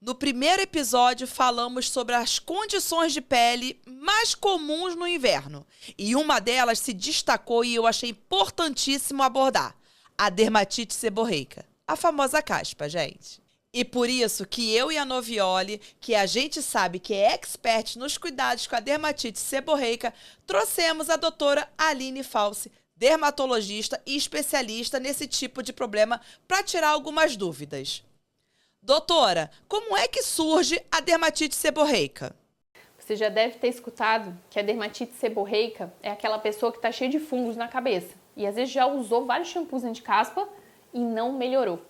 No primeiro episódio, falamos sobre as condições de pele mais comuns no inverno. E uma delas se destacou e eu achei importantíssimo abordar: a dermatite seborreica. A famosa caspa, gente. E por isso que eu e a Novioli, que a gente sabe que é expert nos cuidados com a dermatite seborreica, trouxemos a doutora Aline Falsi, dermatologista e especialista nesse tipo de problema, para tirar algumas dúvidas. Doutora, como é que surge a dermatite seborreica? Você já deve ter escutado que a dermatite seborreica é aquela pessoa que está cheia de fungos na cabeça e às vezes já usou vários shampoos anti-caspa e não melhorou.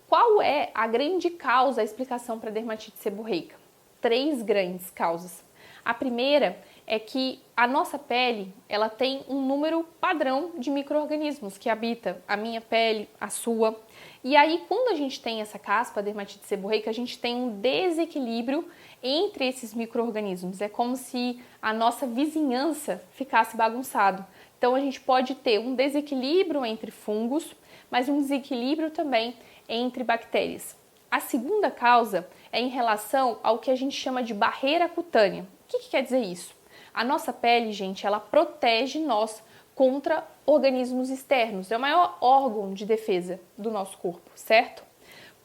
Qual é a grande causa, a explicação para a dermatite seborreica? 3 grandes causas. A primeira é que a nossa pele, ela tem um número padrão de micro-organismos que habita a minha pele, a sua. E aí, quando a gente tem essa caspa, a dermatite seborreica, a gente tem um desequilíbrio entre esses micro-organismos. É como se a nossa vizinhança ficasse bagunçado. Então, a gente pode ter um desequilíbrio entre fungos, mas um desequilíbrio também entre bactérias. A segunda causa é em relação ao que a gente chama de barreira cutânea. O que quer dizer isso? A nossa pele, gente, ela protege nós contra organismos externos. É o maior órgão de defesa do nosso corpo, certo?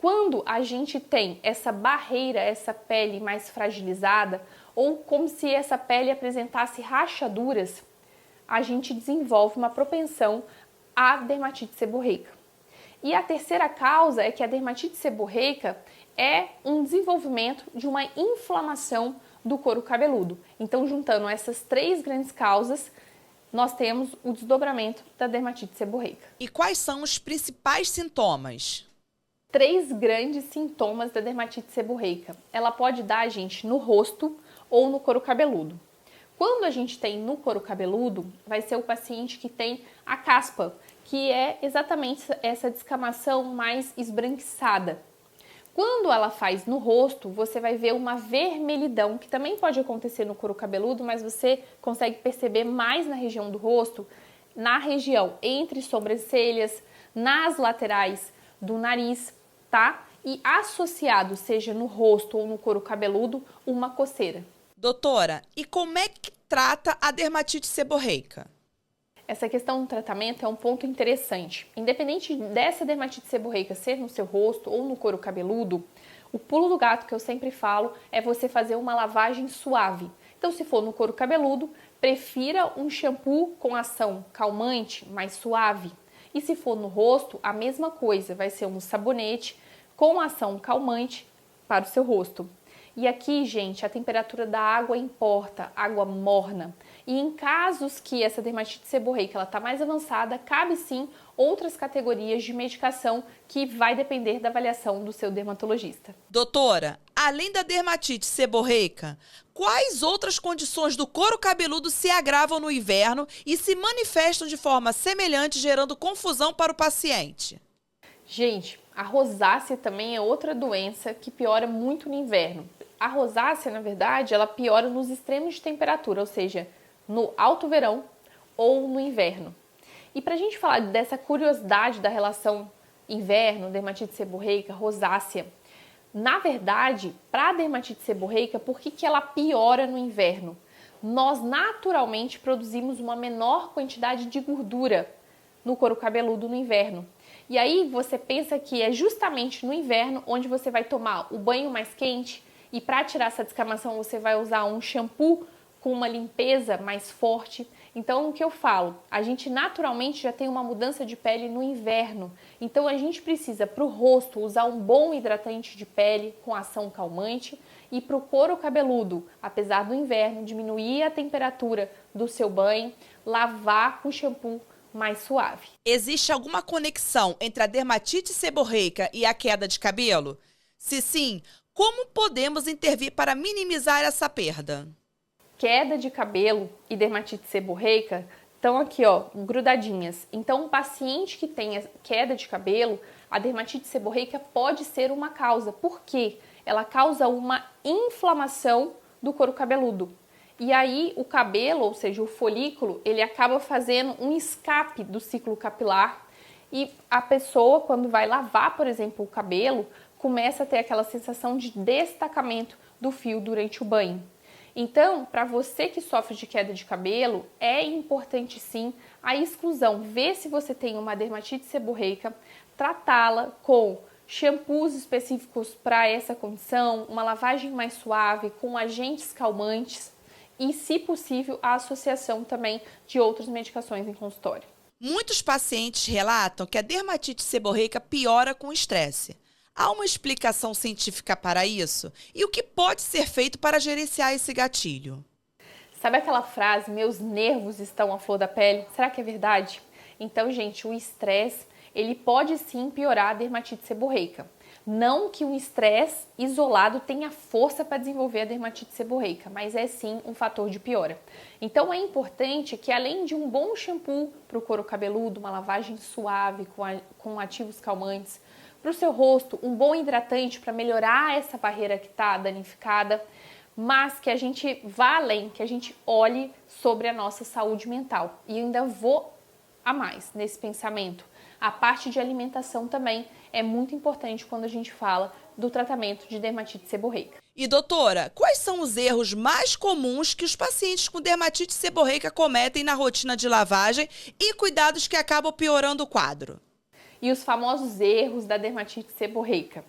Quando a gente tem essa barreira, essa pele mais fragilizada, ou como se essa pele apresentasse rachaduras, a gente desenvolve uma propensão à dermatite seborreica. E a terceira causa é que a dermatite seborreica é um desenvolvimento de uma inflamação do couro cabeludo. Então, juntando essas 3 grandes causas, nós temos o desdobramento da dermatite seborreica. E quais são os principais sintomas? 3 grandes sintomas da dermatite seborreica. Ela pode dar, gente, no rosto ou no couro cabeludo. Quando a gente tem no couro cabeludo, vai ser o paciente que tem a caspa, que é exatamente essa descamação mais esbranquiçada. Quando ela faz no rosto, você vai ver uma vermelhidão, que também pode acontecer no couro cabeludo, mas você consegue perceber mais na região do rosto, na região entre sobrancelhas, nas laterais do nariz, tá? E associado, seja no rosto ou no couro cabeludo, uma coceira. Doutora, e como é que trata a dermatite seborreica? Essa questão do tratamento é um ponto interessante. Independente dessa dermatite seborreica ser no seu rosto ou no couro cabeludo, o pulo do gato que eu sempre falo é você fazer uma lavagem suave. Então, se for no couro cabeludo, prefira um shampoo com ação calmante, mais suave. E se for no rosto, a mesma coisa, vai ser um sabonete com ação calmante para o seu rosto. E aqui, gente, a temperatura da água importa, água morna. E em casos que essa dermatite seborreica está mais avançada, cabe sim outras categorias de medicação que vai depender da avaliação do seu dermatologista. Doutora, além da dermatite seborreica, quais outras condições do couro cabeludo se agravam no inverno e se manifestam de forma semelhante, gerando confusão para o paciente? Gente, a rosácea também é outra doença que piora muito no inverno. A rosácea, na verdade, ela piora nos extremos de temperatura, ou seja, no alto verão ou no inverno. E para a gente falar dessa curiosidade da relação inverno, dermatite seborreica, rosácea, na verdade, para a dermatite seborreica, por que ela piora no inverno? Nós naturalmente produzimos uma menor quantidade de gordura no couro cabeludo no inverno. E aí você pensa que é justamente no inverno onde você vai tomar o banho mais quente e para tirar essa descamação você vai usar um shampoo com uma limpeza mais forte. Então, o que eu falo? A gente naturalmente já tem uma mudança de pele no inverno. Então, a gente precisa, para o rosto, usar um bom hidratante de pele com ação calmante. E para o couro cabeludo, apesar do inverno, diminuir a temperatura do seu banho, lavar com shampoo mais suave. Existe alguma conexão entre a dermatite seborreica e a queda de cabelo? Se sim, como podemos intervir para minimizar essa perda? Queda de cabelo e dermatite seborreica estão aqui, ó, grudadinhas. Então, um paciente que tenha queda de cabelo, a dermatite seborreica pode ser uma causa. Por quê? Ela causa uma inflamação do couro cabeludo. E aí, o cabelo, ou seja, o folículo, ele acaba fazendo um escape do ciclo capilar e a pessoa, quando vai lavar, por exemplo, o cabelo, começa a ter aquela sensação de destacamento do fio durante o banho. Então, para você que sofre de queda de cabelo, é importante sim a exclusão. Ver se você tem uma dermatite seborreica, tratá-la com shampoos específicos para essa condição, uma lavagem mais suave, com agentes calmantes e, se possível, a associação também de outras medicações em consultório. Muitos pacientes relatam que a dermatite seborreica piora com o estresse. Há uma explicação científica para isso? E o que pode ser feito para gerenciar esse gatilho? Sabe aquela frase, meus nervos estão à flor da pele? Será que é verdade? Então, gente, o estresse, ele pode sim piorar a dermatite seborreica. Não que o estresse isolado tenha força para desenvolver a dermatite seborreica, mas é sim um fator de piora. Então é importante que, além de um bom shampoo para o couro cabeludo, uma lavagem suave com ativos calmantes, para o seu rosto, um bom hidratante para melhorar essa barreira que está danificada, mas que a gente vá além, que a gente olhe sobre a nossa saúde mental. E ainda vou a mais nesse pensamento. A parte de alimentação também é muito importante quando a gente fala do tratamento de dermatite seborreica. E doutora, quais são os erros mais comuns que os pacientes com dermatite seborreica cometem na rotina de lavagem e cuidados que acabam piorando o quadro? E os famosos erros da dermatite seborreica.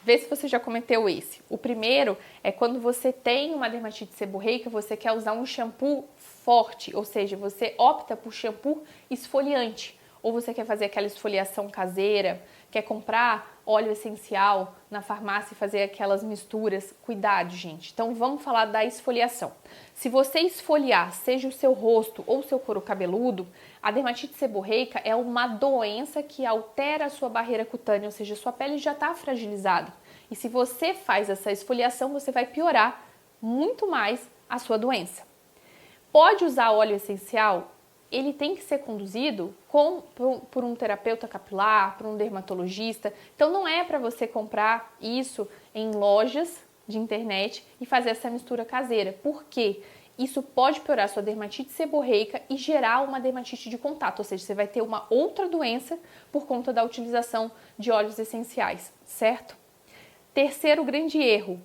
Vê se você já cometeu esse. O primeiro é quando você tem uma dermatite seborreica, você quer usar um shampoo forte, ou seja, você opta por shampoo esfoliante. Ou você quer fazer aquela esfoliação caseira, quer comprar óleo essencial na farmácia e fazer aquelas misturas. Cuidado, gente. Então vamos falar da esfoliação. Se você esfoliar, seja o seu rosto ou o seu couro cabeludo, a dermatite seborreica é uma doença que altera a sua barreira cutânea, ou seja, a sua pele já está fragilizada. E se você faz essa esfoliação, você vai piorar muito mais a sua doença. Pode usar óleo essencial? Ele tem que ser conduzido por um terapeuta capilar, por um dermatologista. Então não é para você comprar isso em lojas de internet e fazer essa mistura caseira. Por quê? Isso pode piorar sua dermatite seborreica e gerar uma dermatite de contato, ou seja, você vai ter uma outra doença por conta da utilização de óleos essenciais, certo? Terceiro grande erro,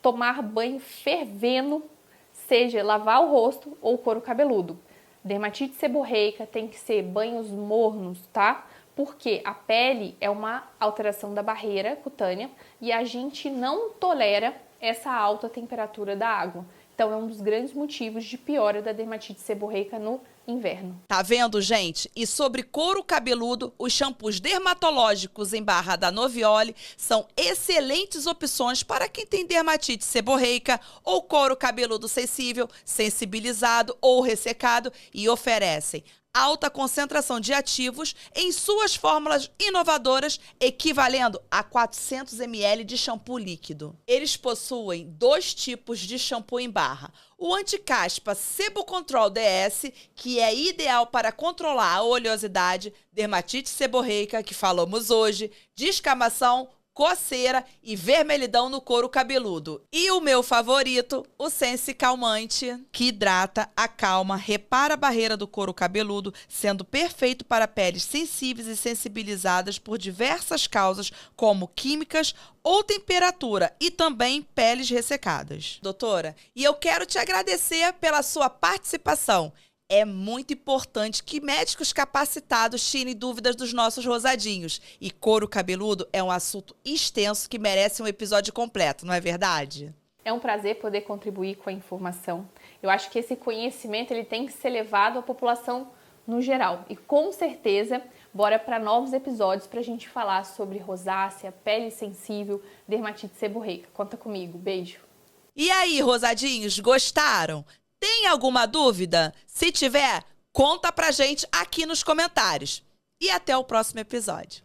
tomar banho fervendo, seja lavar o rosto ou o couro cabeludo. Dermatite seborreica tem que ser banhos mornos, tá? Porque a pele é uma alteração da barreira cutânea e a gente não tolera essa alta temperatura da água. Então, é um dos grandes motivos de piora da dermatite seborreica no inverno. Tá vendo, gente? E sobre couro cabeludo, os shampoos dermatológicos em barra da Noviole são excelentes opções para quem tem dermatite seborreica ou couro cabeludo sensível, sensibilizado ou ressecado e oferecem alta concentração de ativos em suas fórmulas inovadoras, equivalendo a 400 ml de shampoo líquido. Eles possuem 2 tipos de shampoo em barra. O anti-caspa Sebo Control DS, que é ideal para controlar a oleosidade, dermatite seborreica, que falamos hoje, descamação, coceira e vermelhidão no couro cabeludo. E o meu favorito, o Sense Calmante, que hidrata, acalma, repara a barreira do couro cabeludo, sendo perfeito para peles sensíveis e sensibilizadas por diversas causas, como químicas ou temperatura, e também peles ressecadas. Doutora, e eu quero te agradecer pela sua participação. É muito importante que médicos capacitados tirem dúvidas dos nossos rosadinhos. E couro cabeludo é um assunto extenso que merece um episódio completo, não é verdade? É um prazer poder contribuir com a informação. Eu acho que esse conhecimento ele tem que ser levado à população no geral. E com certeza, bora para novos episódios para a gente falar sobre rosácea, pele sensível, dermatite seborreica. Conta comigo. Beijo. E aí, rosadinhos, gostaram? Tem alguma dúvida? Se tiver, conta pra gente aqui nos comentários. E até o próximo episódio.